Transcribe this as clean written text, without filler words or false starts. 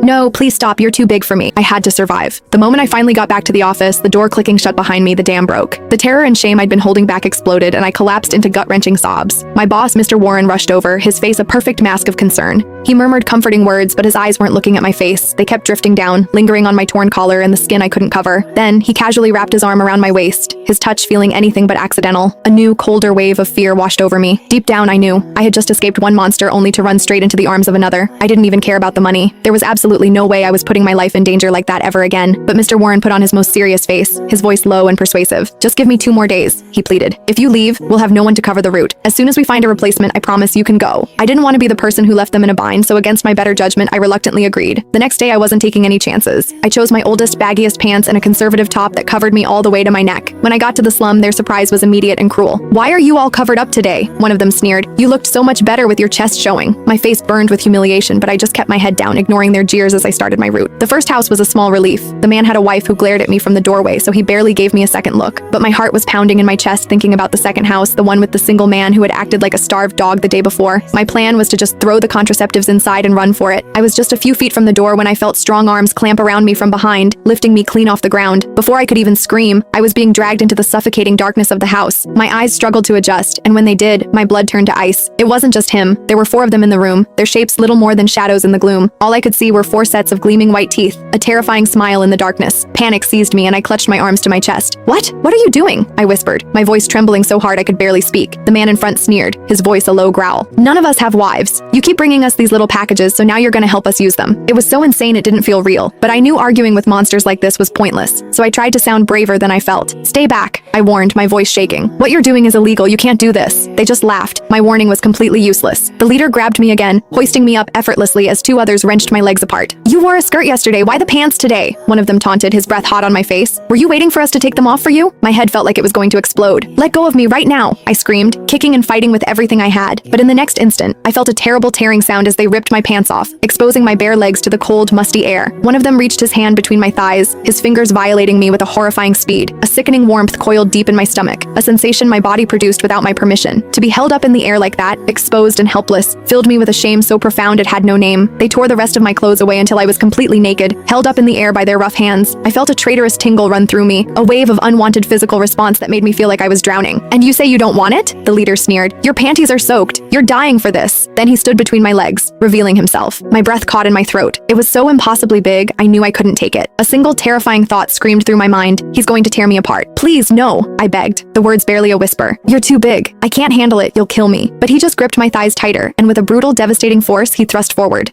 "No, please stop, you're too big for me." I had to survive. The moment I finally got back to the office, the door clicking shut behind me, the dam broke. The terror and shame I'd been holding back exploded, and I collapsed into gut-wrenching sobs. My boss, Mr. Warren, rushed over, his face a perfect mask of concern. He murmured comforting words, but his eyes weren't looking at my face. They kept drifting down, lingering on my torn collar and the skin I couldn't cover. Then, he casually wrapped his arm around my waist, his touch feeling anything but accidental. A new, colder wave of fear washed over me. Deep down, I knew. I had just escaped one monster only to run straight into the arms of another. I didn't even care about the money. There was absolutely no way I was putting my life in danger like that ever again. But Mr. Warren put on his most serious face, his voice low and persuasive. "Just give me 2 more days," he pleaded. "If you leave, we'll have no one to cover the route. As soon as we find a replacement, I promise you can go." I didn't want to be the person who left them in a bind, so against my better judgment, I reluctantly agreed. The next day, I wasn't taking any chances. I chose my oldest, baggiest pants and a conservative top that covered me all the way to my neck. When I got to the slum, their surprise was immediate and cruel. "Why are you all covered up today?" one of them sneered. "You looked so much better with your chest showing." My face burned with humiliation, but I just kept my head down, ignoring their jeers as I started my route. The first house was a small relief. The man had a wife who glared at me from the doorway, so he barely gave me a second look. But my heart was pounding in my chest thinking about the second house, the one with the single man who had acted like a starved dog the day before. My plan was to just throw the contraceptives inside and run for it. I was just a few feet from the door when I felt strong arms clamp around me from behind, lifting me clean off the ground. Before I could even scream, I was being dragged into the suffocating darkness of the house. My eyes struggled to adjust, and when they did, my blood turned to ice. It wasn't just him. There were 4 of them in the room, their shapes little more than shadows in the gloom. All I could see were 4 sets of gleaming white teeth, a terrifying smile in the darkness. Panic seized me and I clutched my arms to my chest. "What? What are you doing?" I whispered, my voice trembling so hard I could barely speak. The man in front sneered, his voice a low growl. "None of us have wives. You keep bringing us these little packages, so now you're gonna help us use them." It was so insane it didn't feel real, but I knew arguing with monsters like this was pointless, so I tried to sound braver than I felt. "Stay back," I warned, my voice shaking. "What you're doing is illegal, you can't do this." They just laughed. My warning was completely useless. The leader grabbed me again, hoisting me up effortlessly as 2 others wrenched my legs apart. "You wore a skirt yesterday, why the pants today?" one of them taunted, his breath hot on my face. "Were you waiting for us to take them off for you?" My head felt like it was going to explode. "Let go of me right now," I screamed, kicking and fighting with everything I had. But in the next instant, I felt a terrible tearing sound as they ripped my pants off, exposing my bare legs to the cold, musty air. One of them reached his hand between my thighs, his fingers violating me with a horrifying speed. A sickening warmth coiled deep in my stomach, a sensation my body produced without my permission. To be held up in the air like that, exposed and helpless, filled me with a shame so profound it had no name. They tore the rest of my clothes away until I was completely naked, held up in the air by their rough hands. I felt a traitorous tingle run through me, a wave of unwanted physical response that made me feel like I was drowning. "And you say you don't want it?" the leader sneered. "Your panties are soaked. You're dying for this." Then he stood between my legs, revealing himself. My breath caught in my throat. It was so impossibly big, I knew I couldn't take it. A single terrifying thought screamed through my mind. "He's going to tear me apart." "Please, no," I begged, the words barely a whisper. "You're too big. I can't handle it. You'll kill me." But he just gripped my thighs tighter, and with a brutal, devastating force, he thrust forward.